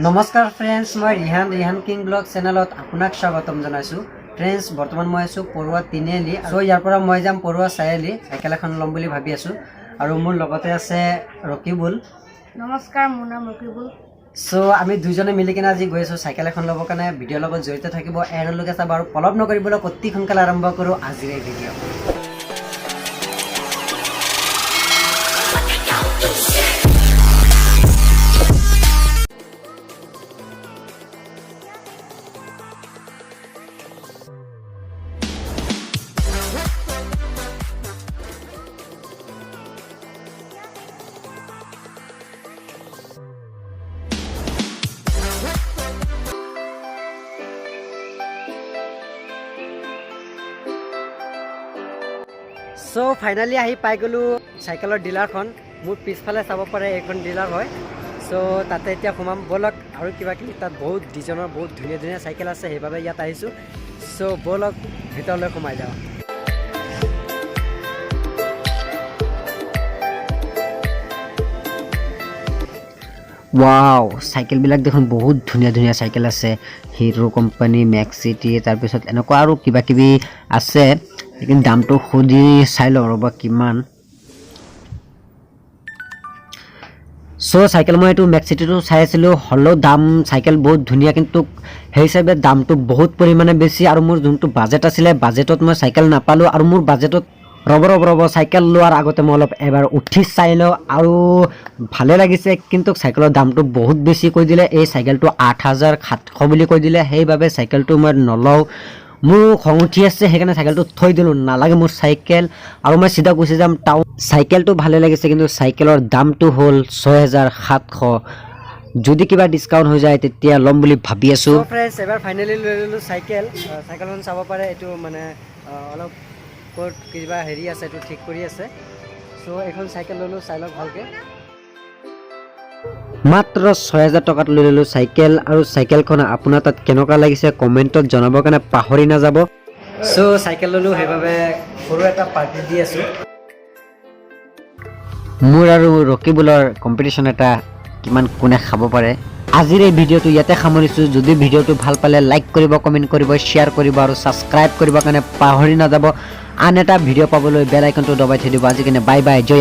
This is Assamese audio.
নমস্কাৰ ফ্ৰেন্ডছ, মই ৰিহান কিং ব্লগ চেনেলত আপোনাক স্বাগতম জনাইছোঁ। ফ্ৰেন্ডছ, বৰ্তমান মই আছোঁ পৰুৱা তিনিআলি আৰু ইয়াৰ পৰা মই যাম পৰুৱা চাৰিআলি। চাইকেল এখন ল'ম বুলি ভাবি আছোঁ আৰু মোৰ লগতে আছে ৰকিবুল। নমস্কাৰ, মোৰ নাম ৰকিবুল। আমি দুজনে মিলি কিনে আজি গৈ আছোঁ চাইকেল এখন ল'বৰ কাৰণে। ভিডিঅ'ৰ লগত জড়িত থাকিব, এৰলৈকে চাব আৰু পলপ নকৰিবলৈ অতি সোনকালে আৰম্ভ কৰোঁ আজিৰ এই ভিডিঅ'। ফাইনেলি আহি পাই গ'লোঁ চাইকেলৰ ডিলাৰখন। মোৰ পিছফালে চাব পাৰে এইখন ডিলাৰ হয়। তাতে এতিয়া সোমাম ব'লক, আৰু কিবা কিবি তাত বহুত ডিজাইনৰ বহুত ধুনীয়া ধুনীয়া চাইকেল আছে, সেইবাবে ইয়াত আহিছোঁ। ব'লক ভিতৰলৈ সোমাই যাওঁ। ৱাও, চাইকেলবিলাক দেখোন বহুত ধুনীয়া ধুনীয়া চাইকেল আছে। হিৰো কোম্পানী, মেক্স চিটি, তাৰপিছত এনেকুৱা আৰু কিবা কিবি আছে। কিন্তু দামটো সুধি চাই লওঁ ৰ'বা কিমান। চাইকেল মই এইটো মেক্স চিটিটো চাই আছিলোঁ, হ'লেও দাম চাইকেল বহুত ধুনীয়া, কিন্তু সেই হিচাপে দামটো বহুত পৰিমাণে বেছি। আৰু মোৰ যোনটো বাজেট আছিলে, বাজেটত মই চাইকেল নাপালোঁ। আৰু মোৰ বাজেটত ৰ'ব চাইকেল লোৱাৰ আগতে মই অলপ এবাৰ উঠি চাই লওঁ, আৰু ভালে লাগিছে। কিন্তু চাইকেলৰ দামটো বহুত বেছি কৈ দিলে। এই চাইকেলটো 8,700 বুলি কৈ দিলে, সেইবাবে চাইকেলটো মই নলওঁ। মোৰ খং উঠি আছে, সেইকাৰণে চাইকেলটো থৈ দিলোঁ। নালাগে মোৰ চাইকেল, আৰু মই চিধা গুচি যাম টাউন। চাইকেলটো ভালে লাগিছে, কিন্তু চাইকেলৰ দামটো হ'ল 6,700। যদি কিবা ডিছকাউণ্ট হৈ যায় তেতিয়া ল'ম বুলি ভাবি আছোঁ। ফ্ৰেণ্ডছ, এবাৰ ফাইনেলি লৈ ল'লোঁ চাইকেল। চাইকেলখন চাব পাৰে, এইটো মানে অলপ ক'ত কিবা হেৰি আছে, এইটো ঠিক কৰি আছে। এইখন চাইকেল ল'লোঁ, চাই লওক ভালকৈ। মাত্ৰ 6,000 টকাত লৈ ল'লোঁ চাইকেল। আৰু চাইকেলখন আপোনাৰ তাত কেনেকুৱা লাগিছে কমেণ্টত জনাবৰ কাৰণে পাহৰি নাযাব। চাইকেল ল'লোঁ, সেইবাবে সৰু এটা পাৰ্টি দি আছোঁ। মোৰ আৰু ৰকিবুলৰ কম্পিটিশ্যন এটা, কিমান কোনে খাব পাৰে। আজিৰ এই ভিডিঅ'টো ইয়াতে সামৰিছোঁ। যদি ভিডিঅ'টো ভাল পালে লাইক কৰিব, কমেণ্ট কৰিব, শ্বেয়াৰ কৰিব আৰু ছাবস্ক্ৰাইব কৰিবৰ কাৰণে পাহৰি নাযাব। আন এটা ভিডিঅ' পাবলৈ বেল আইকনটো দবাই থৈ দিব। আজি কাৰণে বাই বাই, জয়।